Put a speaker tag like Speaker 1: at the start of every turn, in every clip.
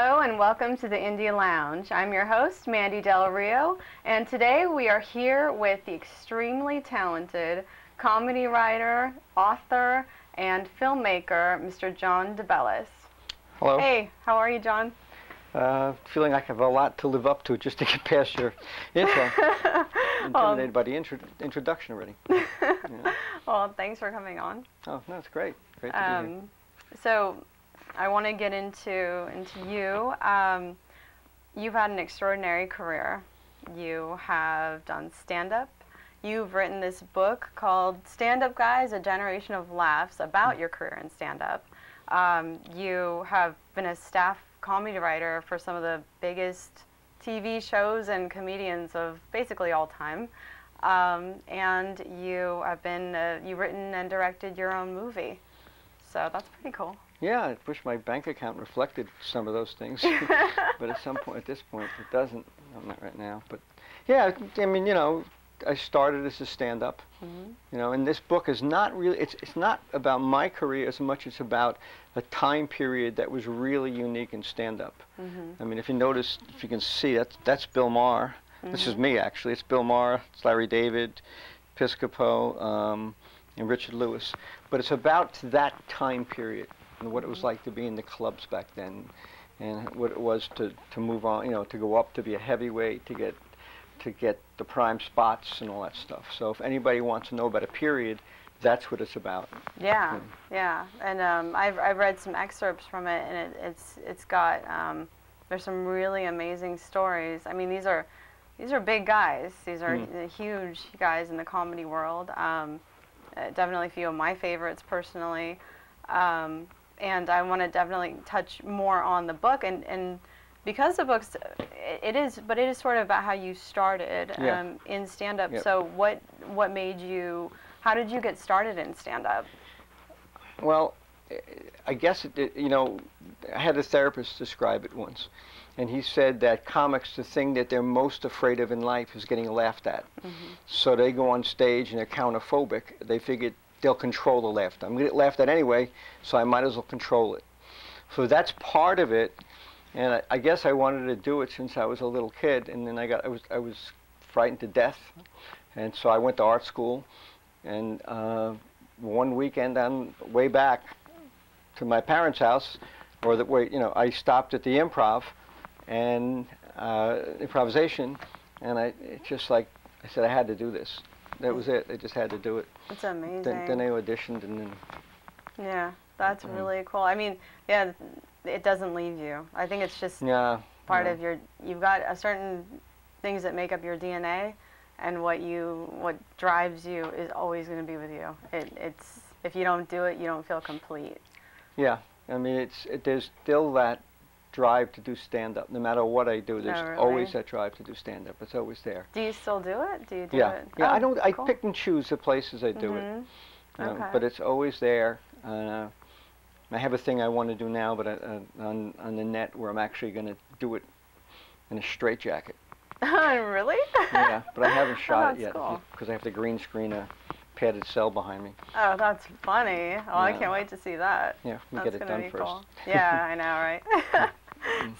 Speaker 1: Hello and welcome to the Indie Lounge. I'm your host, Mandy Del Rio, and today we are here with the extremely talented comedy writer, author, and filmmaker, Mr. John DeBellis.
Speaker 2: Hello.
Speaker 1: Hey, how are you, John?
Speaker 2: Feeling like I have a lot to live up to just to get past your intro. Intimidated by the introduction already. Yeah.
Speaker 1: Well, thanks for coming on.
Speaker 2: Oh, no, it's great. Great to be here.
Speaker 1: So, I want to get into you. You've had an extraordinary career. You have done stand-up. You've written this book called Standup Guys, A Generation of Laughs, about your career in stand-up. You have been a staff comedy writer for some of the biggest TV shows and comedians of basically all time. And you have been, you've written and directed your own movie. So that's pretty cool.
Speaker 2: Yeah, I wish my bank account reflected some of those things, but at this point, it doesn't. I'm not right now, but yeah, I mean, you know, I started as a stand-up, you know, and this book is not really. It's not about my career as much as it's a time period that was really unique in stand-up. I mean, if you notice, if you can see, that's Bill Maher. This is me actually. It's Bill Maher. It's Larry David, Piscopo, and Richard Lewis. But it's about that time period and what it was like to be in the clubs back then, and what it was to move on, you know, to go up to be a heavyweight, to get the prime spots and all that stuff. So if anybody wants to know about a period, that's what it's about.
Speaker 1: Yeah, yeah. And I've read some excerpts from it, and it's got there's some really amazing stories. I mean, these are big guys. These are huge guys in the comedy world. Definitely a few of my favorites personally. And I want to definitely touch more on the book, and because the book's, it is sort of about how you started in stand-up. So what made you, how did you get started in stand-up?
Speaker 2: Well, I guess you know, I had a therapist describe it once, and he said that comics, the thing that they're most afraid of in life is getting laughed at. So they go on stage and they're counterphobic. They figured they'll control the laughter. I'm going to get laughed at anyway, so I might as well control it. So that's part of it, and I guess I wanted to do it since I was a little kid, and then I was frightened to death, and so I went to art school, and one weekend on way back to my parents' house, or the way, you know, I stopped at the improv and improvisation, and it's just like I said, I had to do this. That was it. I just had to do it.
Speaker 1: It's amazing.
Speaker 2: Then I auditioned, and then.
Speaker 1: Yeah, that's really cool. I mean, yeah, it doesn't leave you. I think it's just part of your. You've got a certain things that make up your DNA, and what drives you is always going to be with you. It's if you don't do it, you don't feel complete.
Speaker 2: Yeah, I mean, there's still that drive to do stand-up. No matter what I do, there's always that drive to do stand-up. It's always there.
Speaker 1: Do you still do it? Do you do
Speaker 2: it? Yeah,
Speaker 1: oh,
Speaker 2: I pick and choose the places I do it. You know, but it's always there. I have a thing I want to do now, but on the net, where I'm actually going to do it in a straitjacket.
Speaker 1: Really?
Speaker 2: Yeah, but I haven't shot it yet
Speaker 1: cool.
Speaker 2: because I have to green screen a padded cell behind me.
Speaker 1: Oh, that's funny. Oh, I can't wait to see that.
Speaker 2: Yeah, we get it done first.
Speaker 1: Cool. Yeah, I know, right?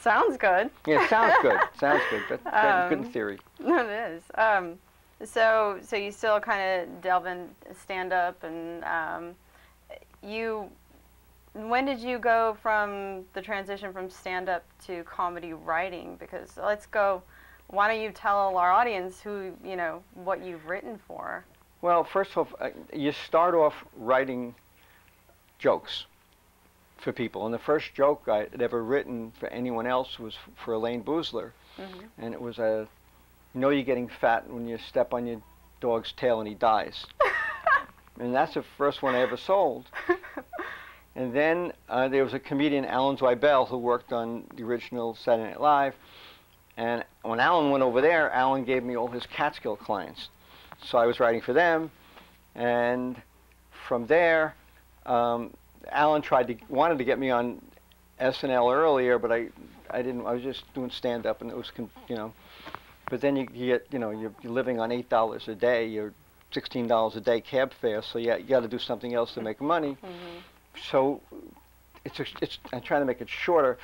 Speaker 1: Sounds good.
Speaker 2: Yeah, it sounds good. Sounds good. But good in theory.
Speaker 1: It is. So you still kind of delve in stand-up, and when did you go from the transition from stand-up to comedy writing? Because why don't you tell our audience what you've written for?
Speaker 2: Well, first of all, you start off writing jokes for people. And the first joke I had ever written for anyone else was for Elaine Boozler. And it was you know you're getting fat when you step on your dog's tail and he dies. And that's the first one I ever sold. And then there was a comedian, Alan Zweibel, who worked on the original Saturday Night Live. And when Alan went over there, Alan gave me all his Catskill clients. So I was writing for them, and from there, Alan wanted to get me on SNL earlier, but I didn't. I was just doing stand-up, and it was, you know. But then you get, you know, you're living on $8 a day, you're $16 a day cab fare, so you got to do something else to make money. So I'm trying to make it shorter.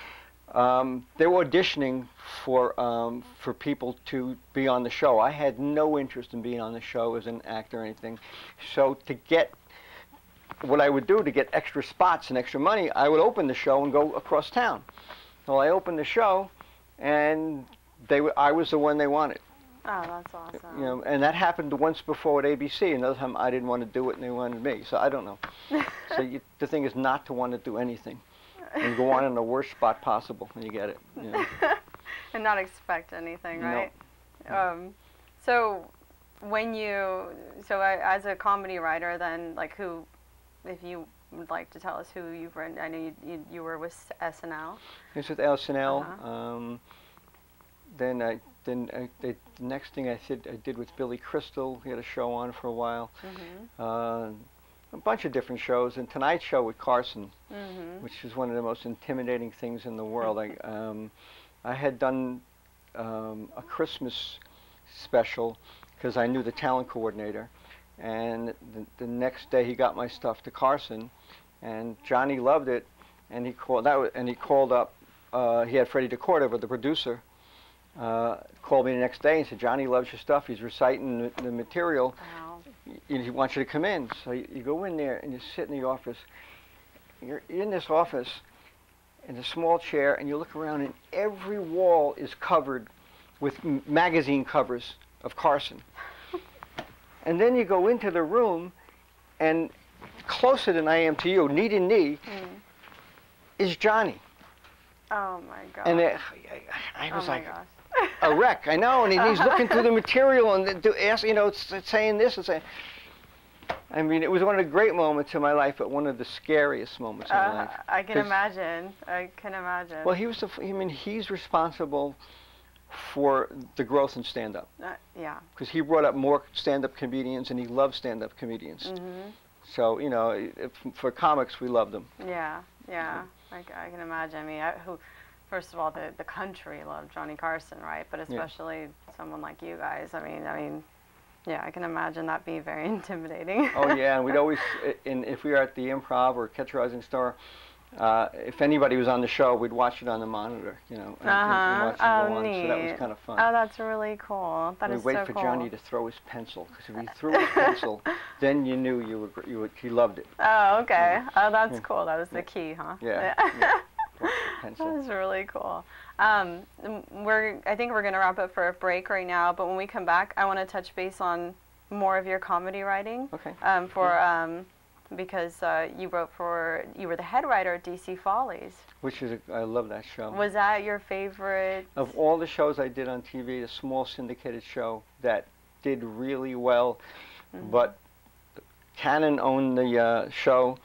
Speaker 2: They were auditioning for people to be on the show. I had no interest in being on the show as an actor or anything. So to get what I would do to get extra spots and extra money, I would open the show and go across town. Well, I opened the show, and I was the one they wanted.
Speaker 1: Oh, that's awesome.
Speaker 2: You know, and that happened once before at ABC. Another time I didn't want to do it, and they wanted me. So I don't know. So the thing is not to want to do anything, and go on in the worst spot possible, and you get it. You know.
Speaker 1: And not expect anything, right?
Speaker 2: No.
Speaker 1: So as a comedy writer, then, like, if you would like to tell us who you've written, I know you were with SNL.
Speaker 2: I was with SNL. Then the next thing I did with Billy Crystal. He had a show on for a while. A bunch of different shows. And Tonight Show with Carson, which is one of the most intimidating things in the world. I had done a Christmas special because I knew the talent coordinator. And the next day he got my stuff to Carson, and Johnny loved it, and he called up. He had Freddie DeCordova, the producer, called me the next day and said, "Johnny loves your stuff. He's reciting the material.
Speaker 1: Wow.
Speaker 2: He wants you to come in." So you go in there and you sit in the office. You're in this office in a small chair, and you look around, and every wall is covered with magazine covers of Carson. And then you go into the room, and closer than I am to you, knee to knee, is Johnny.
Speaker 1: Oh my God.
Speaker 2: And I was like a wreck. I know, and he's looking through the material and it's saying this and saying. I mean, it was one of the great moments in my life, but one of the scariest moments in my life.
Speaker 1: I can imagine. I can imagine.
Speaker 2: Well, he's responsible for the growth in stand-up.
Speaker 1: Yeah.
Speaker 2: Because he brought up more stand-up comedians, and he loved stand-up comedians. So, you know, for comics, we loved them.
Speaker 1: Yeah, yeah. I can imagine. I mean, first of all, the country loved Johnny Carson, right? But especially someone like you guys. I mean, yeah, I can imagine that being very intimidating.
Speaker 2: Oh, yeah, and we'd always, if we were at the Improv or Catch a Rising Star, if anybody was on the show, we'd watch it on the monitor, you know, and watch it go on.
Speaker 1: Neat.
Speaker 2: So that was kind of fun.
Speaker 1: Oh, that's really cool. That is so cool.
Speaker 2: We'd wait for Johnny to throw his pencil, because if he threw his pencil, then you knew he loved it.
Speaker 1: Oh, okay. Oh, that's cool. That was the key, huh?
Speaker 2: Yeah.
Speaker 1: That's really cool. I think we're going to wrap up for a break right now, but when we come back, I want to touch base on more of your comedy writing.
Speaker 2: Okay.
Speaker 1: Because you were the head writer at DC Follies.
Speaker 2: I love that show.
Speaker 1: Was that your favorite?
Speaker 2: Of all the shows I did on TV, the small syndicated show that did really well, but Cannon owned the show,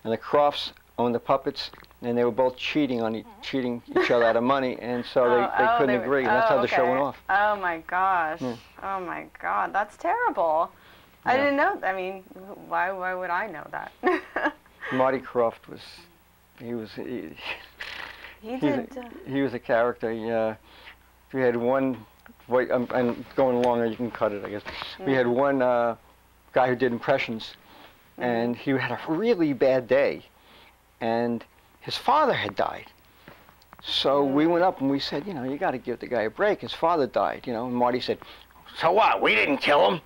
Speaker 2: and the Crofts owned the puppets, and they were both cheating each other out of money, and so they couldn't agree, and that's how the show went off.
Speaker 1: Oh my gosh. Oh my God, that's terrible. I didn't know. I mean, why would I know that?
Speaker 2: Marty Krofft he was a character. We had one. I'm going longer. You can cut it, I guess. We had one guy who did impressions, and he had a really bad day, and his father had died. So we went up and we said, you know, you got to give the guy a break. His father died, you know. And Marty said, "So what? We didn't kill him."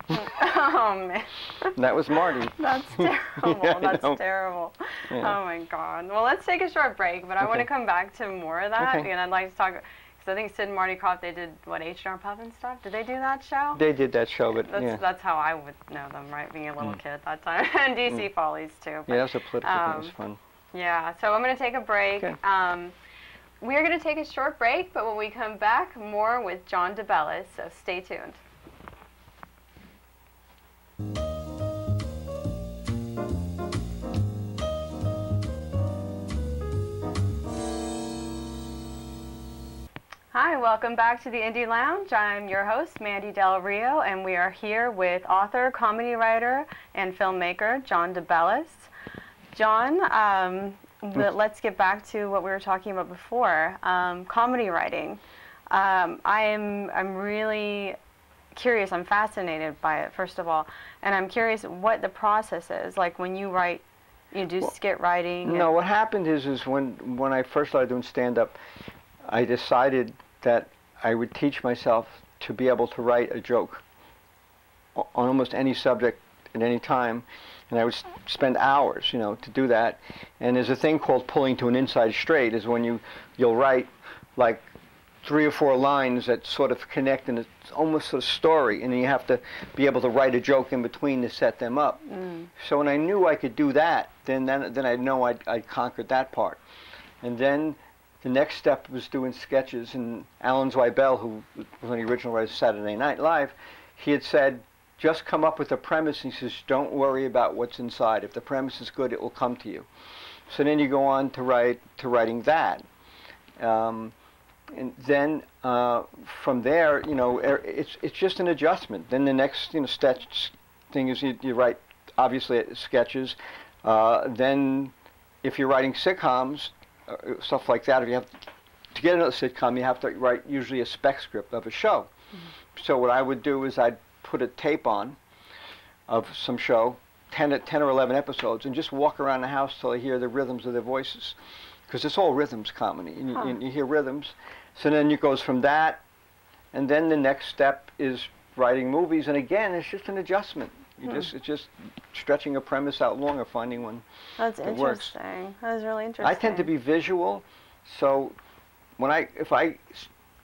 Speaker 1: Oh, man.
Speaker 2: And that was Marty.
Speaker 1: That's terrible. That's terrible. Yeah. Oh, my God. Well, let's take a short break, but I want to come back to more of that. And I'd like to talk, because I think Sid and Marty Krofft, they did, H&R Puff and stuff? Did they do that show?
Speaker 2: They did that show, but
Speaker 1: that's how I would know them, right, being a little kid at that time. And DC Follies, too. But,
Speaker 2: yeah, that was a political thing. It was fun.
Speaker 1: Yeah, so I'm going to take a break.
Speaker 2: Okay.
Speaker 1: We are going to take a short break, but when we come back, more with John DeBellis, so stay tuned. Hi, welcome back to the Indie Lounge. I'm your host, Mandy Del Rio, and we are here with author, comedy writer, and filmmaker, John DeBellis. John, let's get back to what we were talking about before, comedy writing. I'm really curious, I'm fascinated by it, first of all, and I'm curious what the process is, like when you write, you do skit writing.
Speaker 2: No, what happened is when I first started doing stand-up, I decided that I would teach myself to be able to write a joke on almost any subject at any time, and I would spend hours, you know, to do that. And there's a thing called pulling to an inside straight, is when you'll write like 3 or 4 lines that sort of connect, and it's almost a story, and then you have to be able to write a joke in between to set them up. So when I knew I could do that, then I know I'd conquered that part. And then the next step was doing sketches, and Alan Zweibel, who was one of the original writers of Saturday Night Live, he had said, just come up with a premise, and he says, don't worry about what's inside. If the premise is good, it will come to you. So then you go on to writing that. And then from there, you know, it's just an adjustment. Then the next, you know, sketch thing is you write, obviously, sketches. Then if you're writing sitcoms, stuff like that, if you have to get another sitcom, you have to write usually a spec script of a show. So what I would do is I'd put a tape on of some show, 10 or 11 episodes, and just walk around the house till I hear the rhythms of their voices, because it's all rhythms comedy, and you hear rhythms. So then it goes from that, and then the next step is writing movies, and again, it's just an adjustment. It's just stretching a premise out longer, finding one
Speaker 1: That's
Speaker 2: that works.
Speaker 1: interesting. That is really interesting.
Speaker 2: I tend to be visual, so if I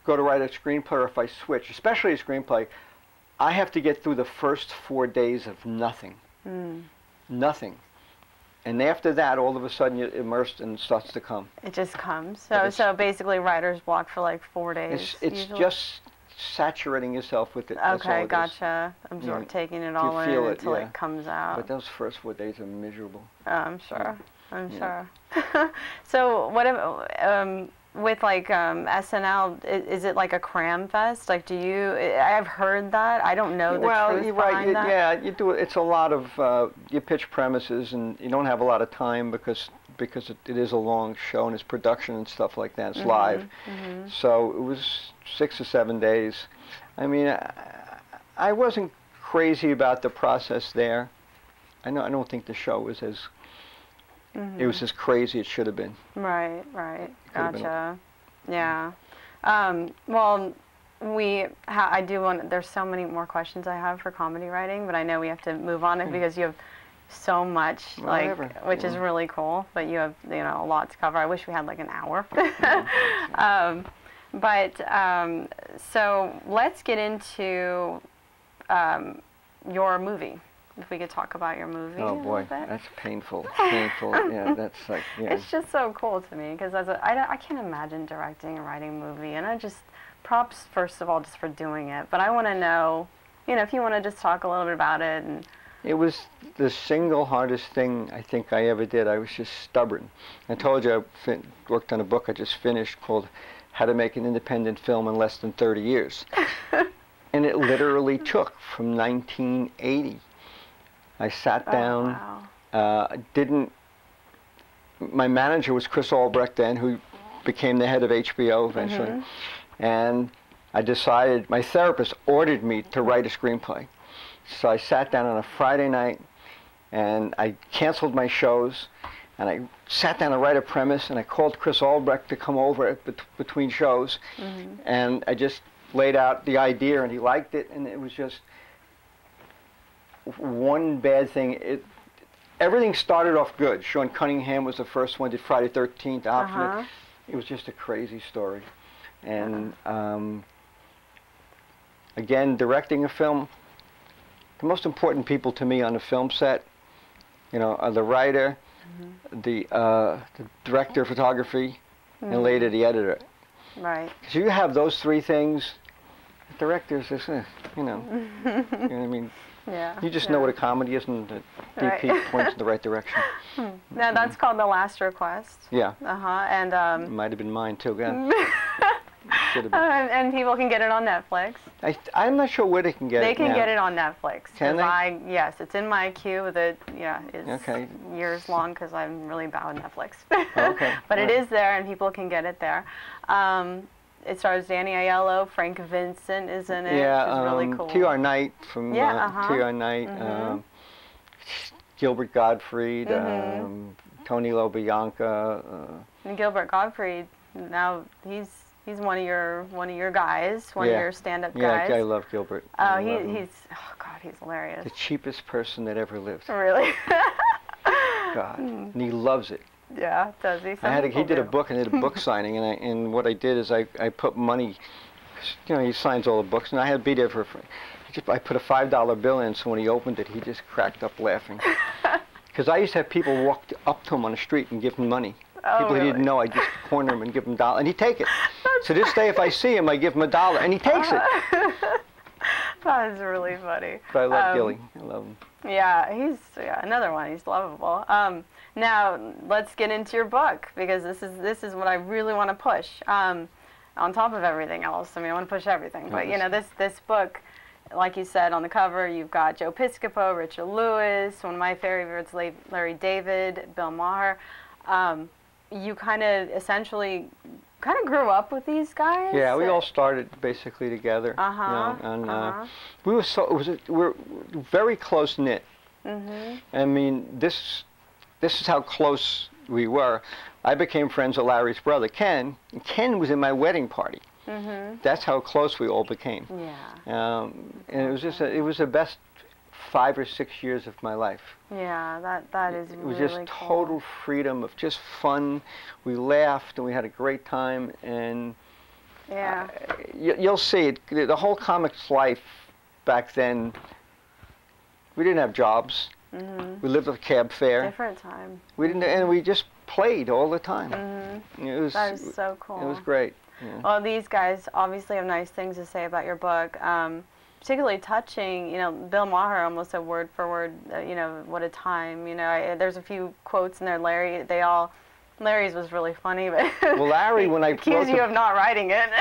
Speaker 2: go to write a screenplay, or if I switch, especially a screenplay, I have to get through the first 4 days of nothing. Nothing. And after that, all of a sudden, you're immersed and it starts to come.
Speaker 1: It just comes. So basically, writer's block for like 4 days.
Speaker 2: It's just saturating yourself with it. That's all
Speaker 1: Okay,
Speaker 2: it
Speaker 1: gotcha.
Speaker 2: is.
Speaker 1: Taking it all in until it comes out.
Speaker 2: But those first 4 days are miserable.
Speaker 1: Oh, I'm sure. I'm sure. So what if, with like SNL, is it like a cram fest? Like, I've heard that. I don't know the truth behind that.
Speaker 2: Yeah, you do. It's a lot of you pitch premises, and you don't have a lot of time because it is a long show, and it's production and stuff like that. It's live. So it was 6 or 7 days. I mean, I wasn't crazy about the process there. I don't think the show was as it was as crazy as it should have been.
Speaker 1: Right. Gotcha. Yeah. Well, I do want. There's so many more questions I have for comedy writing, but I know we have to move on because you have so much, which is really cool. But you have, you know, a lot to cover. I wish we had like an hour. So let's get into your movie. If we could talk about your movie.
Speaker 2: Oh boy, that's painful. Yeah, that's like. Yeah.
Speaker 1: It's just so cool to me because I can't imagine directing and writing a movie, and I just props first of all just for doing it. But I want to know, you know, if you want to just talk a little bit about it. And
Speaker 2: it was the single hardest thing I think I ever did. I was just stubborn. I told you I worked on a book I just finished called How to Make an Independent Film in Less Than 30 Years, and it literally took from 1980. I sat down, my manager was Chris Albrecht then, who became the head of HBO eventually, and I decided, my therapist ordered me to write a screenplay. So I sat down on a Friday night, and I canceled my shows, and I sat down to write a premise, and I called Chris Albrecht to come over between shows, and I just laid out the idea, and he liked it, and it was just one bad thing. Everything started off good. Sean Cunningham was the first one, did Friday 13th. It was just a crazy story. And again, directing a film, the most important people to me on a film set, you know, are the writer, the director of photography, and later the editor.
Speaker 1: Right.
Speaker 2: Because you have those 3 things, the director's just, you know, you know what I mean?
Speaker 1: Yeah.
Speaker 2: You just know what a comedy is, and the DP points in the right direction.
Speaker 1: Now that's called The Last Request.
Speaker 2: Yeah.
Speaker 1: And
Speaker 2: it might have been mine too. Again.
Speaker 1: And people can get it on Netflix.
Speaker 2: I'm not sure where they can get it.
Speaker 1: They can get it on Netflix.
Speaker 2: Can they?
Speaker 1: Yes, it's in my queue. It's years long because I'm really bad with Netflix.
Speaker 2: Okay.
Speaker 1: But it is there, and people can get it there. It stars Danny Aiello, Frank Vincent is in it, which is really cool.
Speaker 2: T.R. Knight from T.R. Knight, Gilbert Gottfried, Tony LoBianca.
Speaker 1: And Gilbert Gottfried, now he's He's one of your guys, one of your stand-up guys.
Speaker 2: Yeah, I love Gilbert.
Speaker 1: Oh, he's oh God, he's hilarious.
Speaker 2: The cheapest person that ever lived.
Speaker 1: Really?
Speaker 2: God, and he loves it.
Speaker 1: Yeah, does he?
Speaker 2: He did a book, and did a book signing, and what I did is I put money. You know, he signs all the books, and I had to be there for. I put a $5 bill in, so when he opened it, he just cracked up laughing. Because I used to have people walk up to him on the street and give him money.
Speaker 1: Oh,
Speaker 2: people
Speaker 1: really?
Speaker 2: he didn't know, I just corner him and give him $1, and he'd take it. So this day, if I see him, I give him $1, and he takes it.
Speaker 1: That is really funny.
Speaker 2: But I love Gilly. I love him.
Speaker 1: Yeah, he's another one. He's lovable. Now let's get into your book, because this is what I really want to push. On top of everything else, I mean, I want to push everything. But you know, this book, like you said on the cover, you've got Joe Piscopo, Richard Lewis, one of my favorites, Larry David, Bill Maher. You kind of essentially grew up with these guys.
Speaker 2: Yeah, we all started basically together. You know, and we were we're very close knit. I mean, this is how close we were. I became friends with Larry's brother, Ken. And Ken was in my wedding party. That's how close we all became.
Speaker 1: Yeah.
Speaker 2: And it was just it was the best 5 or 6 years of my life.
Speaker 1: Yeah, that is really cool.
Speaker 2: It was just total freedom of just fun. We laughed and we had a great time, and
Speaker 1: yeah,
Speaker 2: you'll see it. The whole comics life back then. We didn't have jobs. We lived with a cab fare.
Speaker 1: Different time.
Speaker 2: We didn't, and we just played all the time.
Speaker 1: That is so cool.
Speaker 2: It was great. Yeah.
Speaker 1: Well, these guys obviously have nice things to say about your book. Particularly touching, you know, Bill Maher almost a word for word, you know, what a time, you know, there's a few quotes in there, Larry's was really funny, but
Speaker 2: well, Larry, when I
Speaker 1: accuse you of not writing it.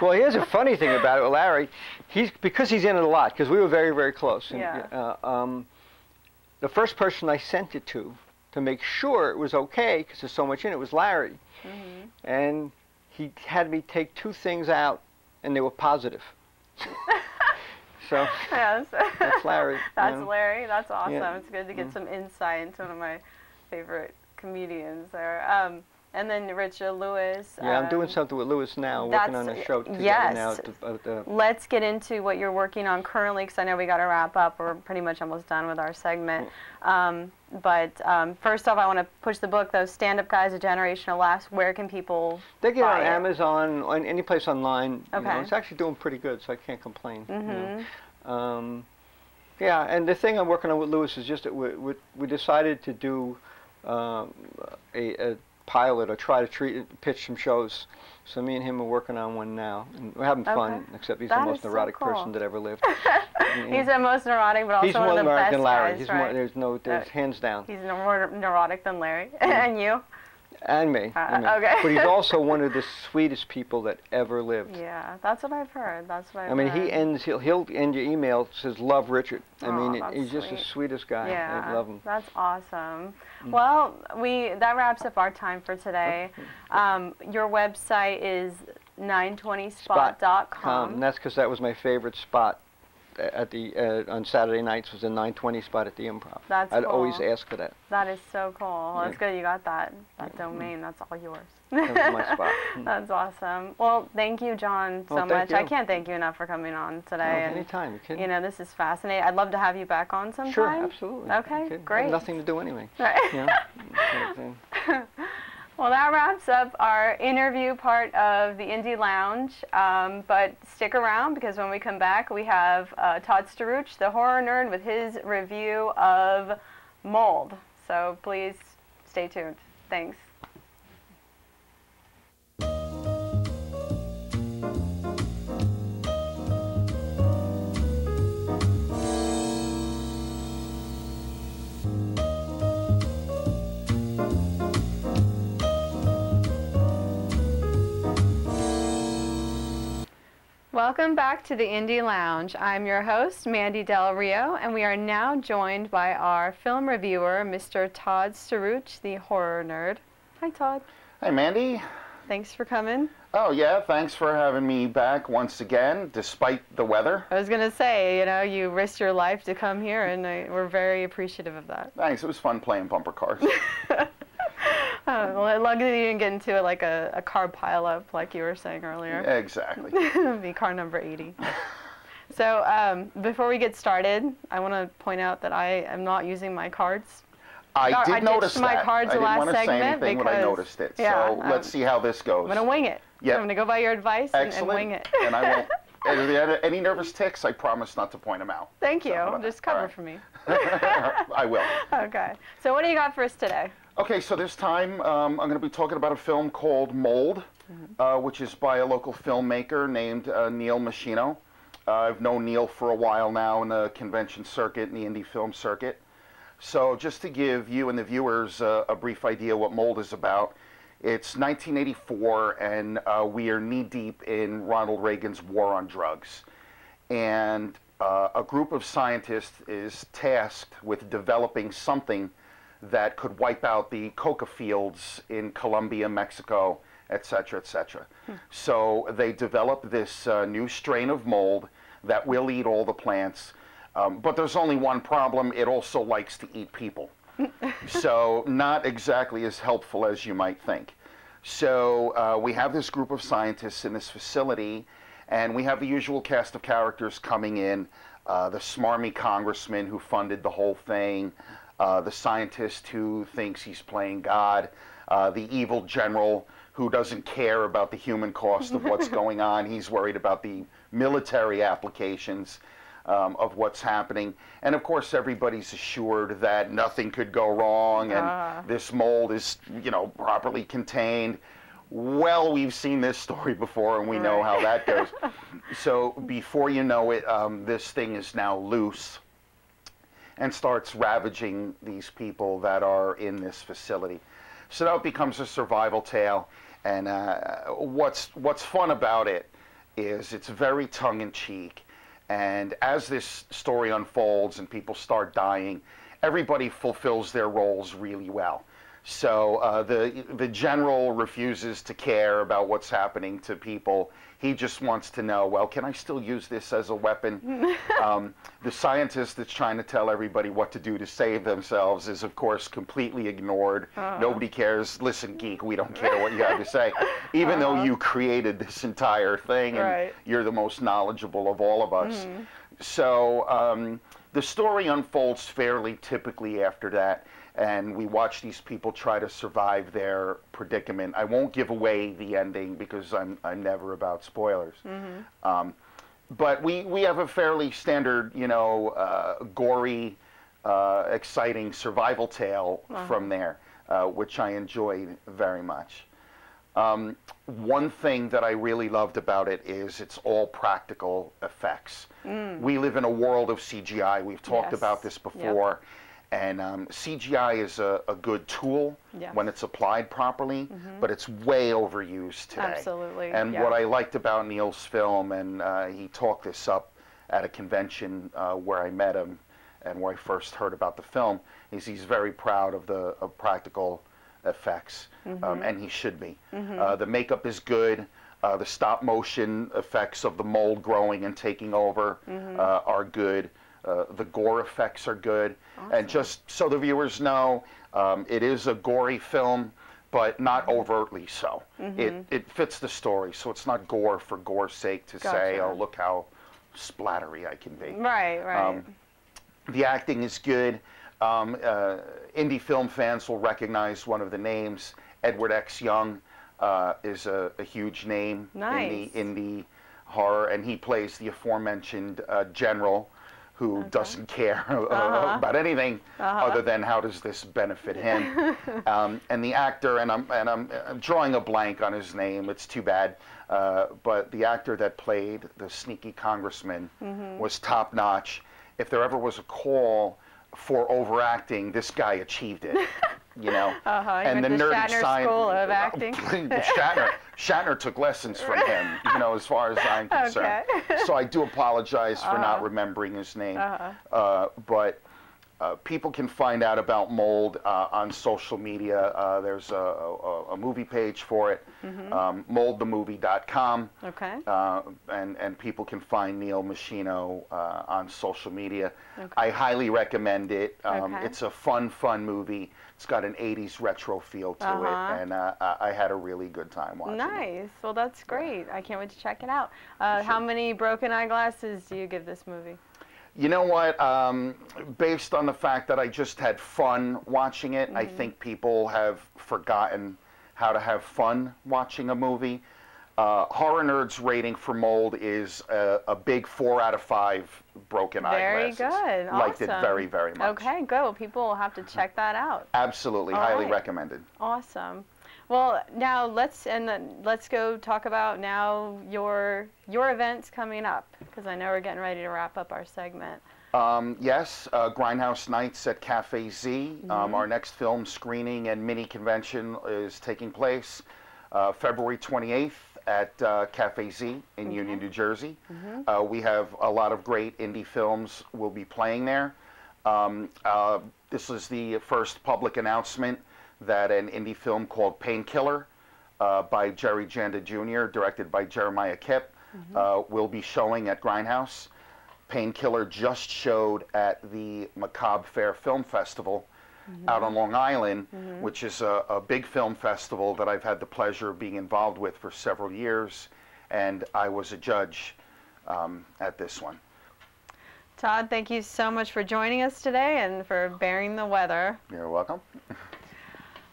Speaker 2: Well, here's a funny thing about it with Larry, because he's in it a lot, because we were very, very close. And,
Speaker 1: yeah.
Speaker 2: The first person I sent it to make sure it was okay, because there's so much in it, was Larry. And he had me take 2 things out, and they were positive. So
Speaker 1: yes.
Speaker 2: That's Larry.
Speaker 1: That's Larry. That's awesome.
Speaker 2: Yeah.
Speaker 1: It's good to get some insight into one of my favorite comedians there. And then Richard Lewis.
Speaker 2: Yeah, I'm doing something with Lewis now, working on a show together now.
Speaker 1: Let's get into what you're working on currently, because I know we got to wrap up. We're pretty much almost done with our segment. But first off, I want to push the book, though, Standup Guys, A Generational Laughs. Where can people
Speaker 2: They get
Speaker 1: buy
Speaker 2: on
Speaker 1: it?
Speaker 2: Amazon, on any place online.
Speaker 1: Okay.
Speaker 2: You know, it's actually doing pretty good, so I can't complain. You know. Yeah, and the thing I'm working on with Lewis is just that we decided to do a pilot, or try to pitch some shows. So me and him are working on one now, and we're having fun. Except he's the most neurotic person that ever lived.
Speaker 1: He's the most neurotic, but also one of the best
Speaker 2: than Larry.
Speaker 1: guys, right?
Speaker 2: There's hands down.
Speaker 1: He's more neurotic than Larry, and you.
Speaker 2: And me.
Speaker 1: Okay.
Speaker 2: But he's also one of the sweetest people that ever lived.
Speaker 1: Yeah, that's what I've heard. That's what I've
Speaker 2: I mean,
Speaker 1: heard.
Speaker 2: he'll end your email, says, "Love Richard." I mean,
Speaker 1: that's
Speaker 2: he's just
Speaker 1: sweet.
Speaker 2: the sweetest guy.
Speaker 1: Yeah,
Speaker 2: I love him.
Speaker 1: That's awesome. Well, that wraps up our time for today. Your website is 920spot.com.
Speaker 2: And that's because that was my favorite spot at the on Saturday nights, was the 920 spot at the Improv. I'd always ask for that.
Speaker 1: That is so cool. Well, that's good you got that domain. That's all yours.
Speaker 2: That was my spot.
Speaker 1: That's awesome. Well, thank you, John, so much. I can't thank you enough for coming on today.
Speaker 2: Anytime. You're kidding.
Speaker 1: You know, this is fascinating. I'd love to have you back on sometime.
Speaker 2: Sure, absolutely.
Speaker 1: Okay, great.
Speaker 2: I have nothing to do anyway.
Speaker 1: Right.
Speaker 2: You know?
Speaker 1: Well, that wraps up our interview part of the Indie Lounge, but stick around, because when we come back, we have Todd Staruch, the horror nerd, with his review of Mold. So please stay tuned. Thanks. Welcome back to the Indie Lounge. I'm your host, Mandy Del Rio, and we are now joined by our film reviewer, Mr. Todd Staruch, the horror nerd. Hi, Todd.
Speaker 3: Hi, Mandy.
Speaker 1: Thanks for coming.
Speaker 3: Oh, yeah, thanks for having me back once again, despite the weather.
Speaker 1: I was going to say, you know, you risked your life to come here, and we're very appreciative of that.
Speaker 3: Thanks. It was fun playing bumper cars.
Speaker 1: Well, luckily you didn't get into like a car pileup like you were saying earlier.
Speaker 3: Exactly.
Speaker 1: Be car number 80. So before we get started, I want to point out that I am not using my cards.
Speaker 3: I did notice that.
Speaker 1: My cards
Speaker 3: I didn't
Speaker 1: last
Speaker 3: want to say
Speaker 1: segment
Speaker 3: anything when I noticed it.
Speaker 1: Yeah,
Speaker 3: so let's see how this goes.
Speaker 1: I'm going to wing it.
Speaker 3: Yep.
Speaker 1: I'm going to go by your advice and wing it.
Speaker 3: And I won't. If there are any nervous tics, I promise not to point them out.
Speaker 1: Thank you. Just cover for me.
Speaker 3: I will.
Speaker 1: Okay. So what do you got for us today?
Speaker 3: Okay, so this time I'm going to be talking about a film called Mold, which is by a local filmmaker named Neil Meschino. I've known Neil for a while now in the convention circuit and the indie film circuit. So just to give you and the viewers a brief idea what Mold is about, it's 1984 and we are knee-deep in Ronald Reagan's war on drugs. And a group of scientists is tasked with developing something that could wipe out the coca fields in Colombia, Mexico, et cetera, et cetera. So they developed this new strain of mold that will eat all the plants. But there's only one problem: it also likes to eat people. So not exactly as helpful as you might think. So we have this group of scientists in this facility, and we have the usual cast of characters coming in, the smarmy congressman who funded the whole thing, the scientist who thinks he's playing God, the evil general who doesn't care about the human cost of what's going on. He's worried about the military applications of what's happening. And of course, everybody's assured that nothing could go wrong and this mold is, you know, properly contained. Well, we've seen this story before and we know how that goes. So before you know it, this thing is now loose and starts ravaging these people that are in this facility. So now it becomes a survival tale. And what's fun about it is it's very tongue-in-cheek. And as this story unfolds and people start dying, everybody fulfills their roles really well. So the general refuses to care about what's happening to people. He just wants to know, well, can I still use this as a weapon? The scientist that's trying to tell everybody what to do to save themselves is, of course, completely ignored. Nobody cares. Listen, geek, we don't care what you have to say. Even though you created this entire thing and you're the most knowledgeable of all of us. So the story unfolds fairly typically after that. And we watch these people try to survive their predicament. I won't give away the ending because I'm never about spoilers. But we have a fairly standard, you know, gory, exciting survival tale from there, which I enjoyed very much. One thing that I really loved about it is it's all practical effects. We live in a world of CGI. We've talked about this before. And CGI is a good tool when it's applied properly, but it's way overused today.
Speaker 1: Absolutely.
Speaker 3: And what I liked about Neil's film, and he talked this up at a convention where I met him and where I first heard about the film, is he's very proud of the practical effects, and he should be. The makeup is good. The stop motion effects of the mold growing and taking over are good. The gore effects are good. And just so the viewers know, it is a gory film, but not overtly so. It fits the story, so it's not gore for gore's sake to say, oh, look how splattery I can be. The acting is good. Indie film fans will recognize one of the names. Edward X. Young is a huge name in the indie horror, and he plays the aforementioned general who doesn't care about anything other than how does this benefit him. And the actor, and I'm drawing a blank on his name, it's too bad, but the actor that played the sneaky congressman was top notch. If there ever was a call for overacting, this guy achieved it. You know,
Speaker 1: and the nerdy science school of acting.
Speaker 3: Shatner took lessons from him, you know, as far as I'm concerned. So I do apologize for not remembering his name. But people can find out about Mold on social media. There's a movie page for it, moldthemovie.com.
Speaker 1: Okay.
Speaker 3: And people can find Neil Meschino on social media.
Speaker 1: Okay.
Speaker 3: I highly recommend it.
Speaker 1: Okay.
Speaker 3: It's a fun un It's got an 80s retro feel to it, and I had a really good time watching it.
Speaker 1: Nice. Well, that's great. I can't wait to check it out. How many broken eyeglasses do you give this movie?
Speaker 3: You know what? Based on the fact that I just had fun watching it, I think people have forgotten how to have fun watching a movie. Horror Nerd's rating for Mold is a big 4 out of 5 broken eyeglasses.
Speaker 1: Very good.
Speaker 3: Liked
Speaker 1: Awesome.
Speaker 3: it very, very much.
Speaker 1: Okay, good. Well, people will have to check that out.
Speaker 3: Absolutely.
Speaker 1: All
Speaker 3: highly
Speaker 1: right.
Speaker 3: recommended.
Speaker 1: Awesome. Well, now let's go talk about now your events coming up, because I know we're getting ready to wrap up our segment.
Speaker 3: Yes, Grindhouse Nights at Cafe Z. Our next film screening and mini convention is taking place February 28th at Cafe Z in Union, New Jersey. We have a lot of great indie films will be playing there. This is the first public announcement that an indie film called Painkiller by Jerry Janda Jr., directed by Jeremiah Kipp, will be showing at Grindhouse. Painkiller just showed at the Macabre Fair Film Festival out on Long Island, which is a big film festival that I've had the pleasure of being involved with for several years, and I was a judge at this one.
Speaker 1: Todd, thank you so much for joining us today and for bearing the weather.
Speaker 3: You're welcome.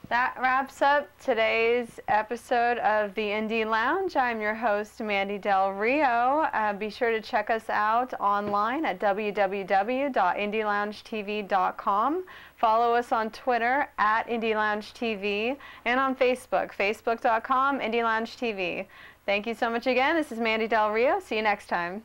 Speaker 1: That wraps up today's episode of the Indie Lounge. I'm your host, Mandy Del Rio. Be sure to check us out online at www.indieloungetv.com. Follow us on Twitter at IndieLoungeTV and on Facebook, facebook.com, IndieLoungeTV. Thank you so much again. This is Mandy Del Rio. See you next time.